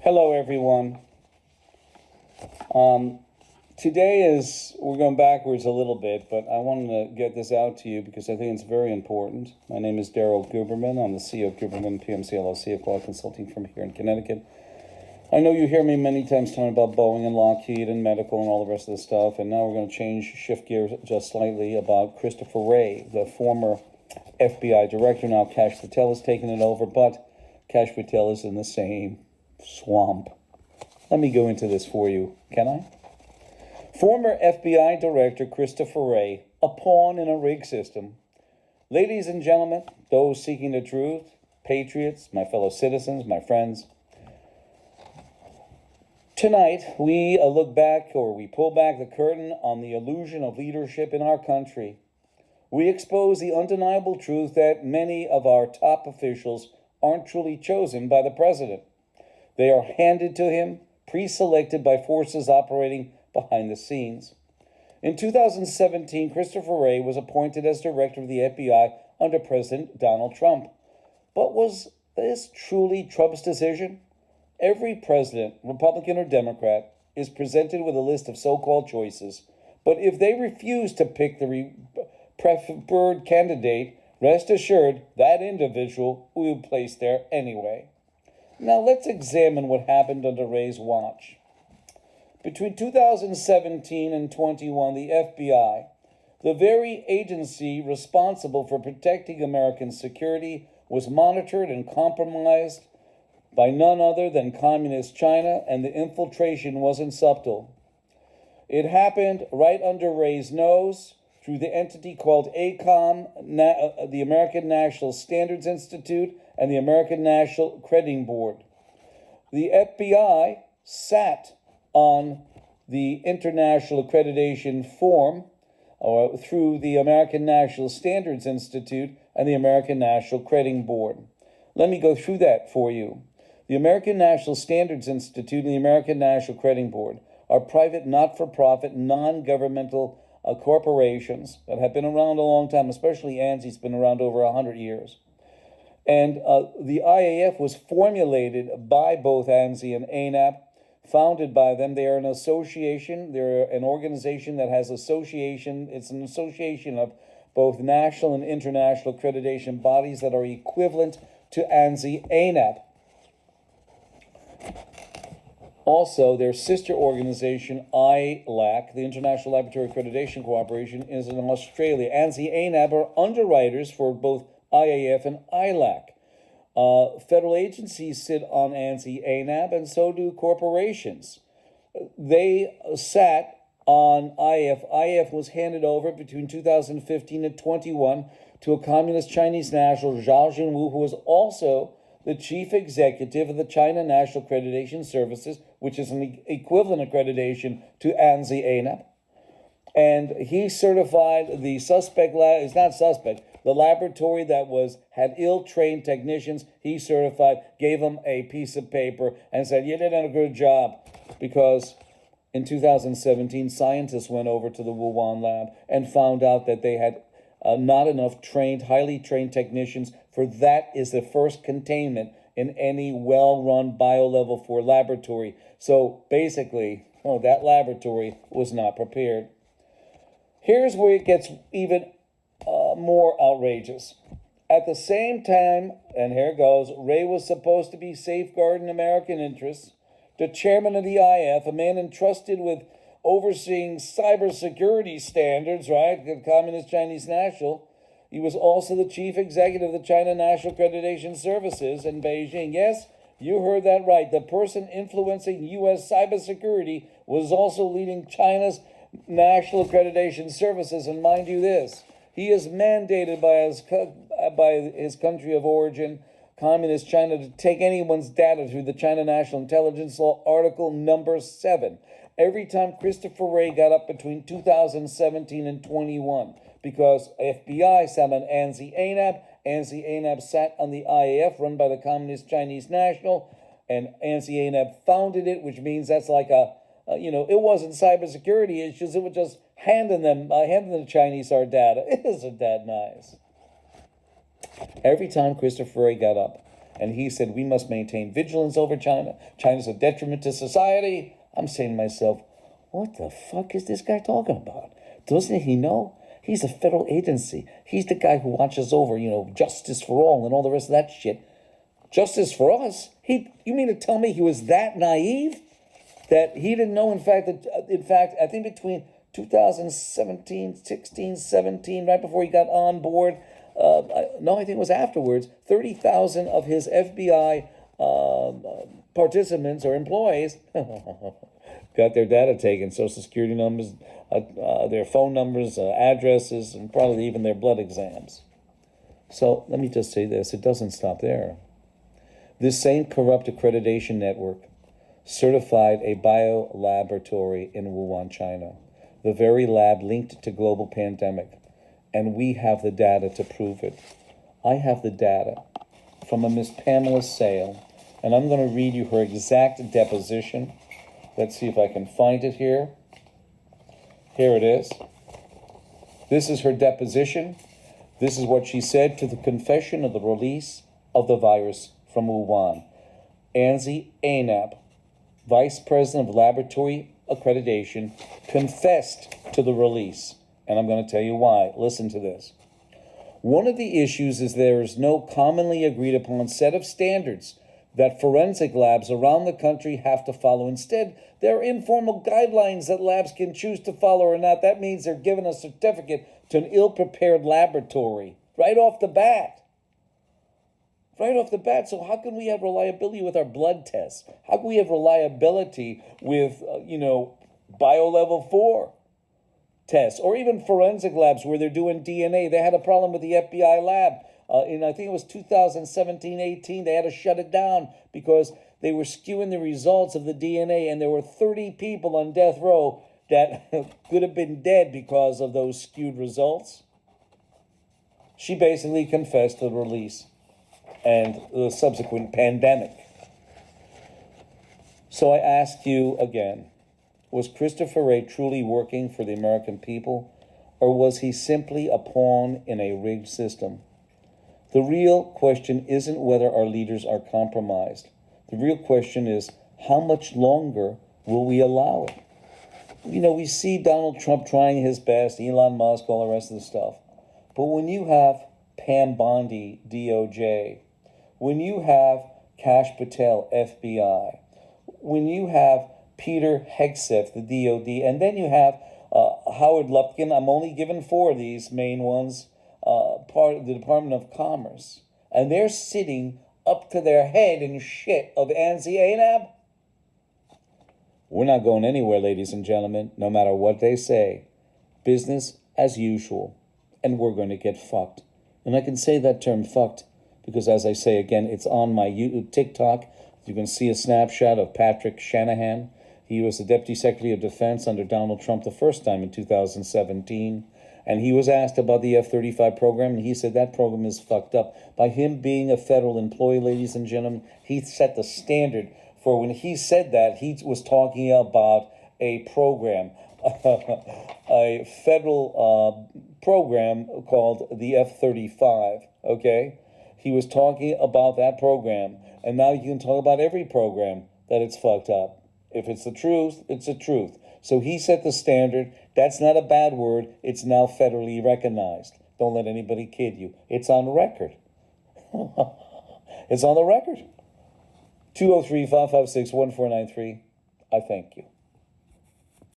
Hello, everyone. Today we're going backwards a little bit, but I wanted to get this out to you because I think it's very important. My name is Daryl Guberman. I'm the CEO of Guberman PMC LLC, a quality consulting firm here in Connecticut. I know you hear me many times talking about Boeing and Lockheed and medical and all the rest of the stuff, and now we're going to shift gears just slightly about Christopher Wray, the former FBI director. Now Kash Patel has taken it over, but Kash Patel is in the same swamp. Let me go into this for you, can I? Former FBI Director Christopher Wray, a pawn in a rigged system. Ladies and gentlemen, those seeking the truth, patriots, my fellow citizens, my friends, tonight we pull back the curtain on the illusion of leadership in our country. We expose the undeniable truth that many of our top officials aren't truly chosen by the president. They are handed to him, pre-selected by forces operating behind the scenes. In 2017, Christopher Wray was appointed as director of the FBI under President Donald Trump. But was this truly Trump's decision? Every president, Republican or Democrat, is presented with a list of so-called choices. But if they refuse to pick the preferred candidate, rest assured that individual will be placed there anyway. Now let's examine what happened under Wray's watch. Between 2017 and 21, the FBI, the very agency responsible for protecting American security, was monitored and compromised by none other than Communist China, and the infiltration wasn't subtle. It happened right under Wray's nose through the entity called ACOM, the American National Standards Institute, and the American National Crediting Board. The FBI sat on the International Accreditation Form through the American National Standards Institute and the American National Crediting Board. Let me go through that for you. The American National Standards Institute and the American National Crediting Board are private, not-for-profit, non-governmental corporations that have been around a long time, especially ANSI's been around over 100 years. And the IAF was formulated by both ANSI and ANAP, founded by them. They are an association. They're an organization that has association. It's an association of both national and international accreditation bodies that are equivalent to ANSI, ANAP. Also, their sister organization, ILAC, the International Laboratory Accreditation Cooperation, is in Australia. ANSI, ANAP are underwriters for both IAF and ILAC. Federal agencies sit on ANSI, ANAP, and so do corporations. They sat on IAF. IAF was handed over between 2015 and 21 to a communist Chinese national, Zhao Jinwu, who was also the chief executive of the China National Accreditation Services, which is an equivalent accreditation to ANSI, ANAP. And he certified the the laboratory that had ill-trained technicians. He certified, gave them a piece of paper and said, you did a good job, because in 2017, scientists went over to the Wuhan lab and found out that they had not enough highly trained technicians, for that is the first containment in any well-run bio-level 4 laboratory. So basically, that laboratory was not prepared. Here's where it gets even more outrageous. At the same time, and here it goes, Wray was supposed to be safeguarding American interests. The chairman of the IF, a man entrusted with overseeing cybersecurity standards, right, the Communist Chinese National, he was also the chief executive of the China National Accreditation Services in Beijing. Yes, you heard that right. The person influencing U.S. cybersecurity was also leading China's National Accreditation Services, and mind you this, he is mandated by his country of origin, Communist China, to take anyone's data through the China National Intelligence Law, Article number 7. Every time Christopher Wray got up between 2017 and 21, because FBI sat on ANSI, ANAP, ANSI, ANAP sat on the IAF run by the Communist Chinese National, and ANSI, ANAP founded it, which means that's like it wasn't cybersecurity issues. It was just handing the Chinese our data. Isn't that nice? Every time Christopher Wray got up and he said, we must maintain vigilance over China. China's a detriment to society. I'm saying to myself, what the fuck is this guy talking about? Doesn't he know? He's a federal agency. He's the guy who watches over, justice for all and all the rest of that shit. Justice for us? You mean to tell me he was that naive? That he didn't know, in fact, I think between 2017, 16, 17, right before he got on board, I think it was afterwards, 30,000 of his FBI participants or employees got their data taken, social security numbers, their phone numbers, addresses, and probably even their blood exams. So let me just say this, it doesn't stop there. This same corrupt accreditation network certified a biolaboratory in Wuhan, China, the very lab linked to global pandemic, and we have the data to prove it. I have the data from a Miss Pamela Sale, and I'm going to read you her exact deposition. Let's see if I can find it here. Here it is. This is her deposition. This is what she said to the confession of the release of the virus from Wuhan. Anzi Anab, Vice President of Laboratory Accreditation, confessed to the release. And I'm going to tell you why. Listen to this. One of the issues is there is no commonly agreed upon set of standards that forensic labs around the country have to follow. Instead, there are informal guidelines that labs can choose to follow or not. That means they're given a certificate to an ill-prepared laboratory right off the bat. Right off the bat. So how can we have reliability with our blood tests? How can we have reliability with, biolevel 4 tests, or even forensic labs where they're doing DNA? They had a problem with the FBI lab. I think it was 2017-18, they had to shut it down because they were skewing the results of the DNA, and there were 30 people on death row that could have been dead because of those skewed results. She basically confessed to the release and the subsequent pandemic. So I ask you again, was Christopher Wray truly working for the American people, or was he simply a pawn in a rigged system? The real question isn't whether our leaders are compromised. The real question is, how much longer will we allow it? We see Donald Trump trying his best, Elon Musk, all the rest of the stuff. But when you have Pam Bondi, DOJ, when you have Kash Patel, FBI, when you have Peter Hegseth, the DOD, and then you have Howard Lupkin, I'm only given 4 of these main ones, part of the Department of Commerce, and they're sitting up to their head in shit of Anzi Anab. We're not going anywhere, ladies and gentlemen, no matter what they say. Business as usual, and we're going to get fucked. And I can say that term fucked because, as I say again, it's on my YouTube, TikTok. You can see a snapshot of Patrick Shanahan. He was the Deputy Secretary of Defense under Donald Trump the first time in 2017. And he was asked about the F-35 program, and he said that program is fucked up. By him being a federal employee, ladies and gentlemen, he set the standard for when he said that, he was talking about a program, a federal program called the F-35, okay? He was talking about that program, and now you can talk about every program that it's fucked up. If it's the truth, it's the truth. So he set the standard. That's not a bad word. It's now federally recognized. Don't let anybody kid you. It's on record. It's on the record. 203-556-1493. I thank you.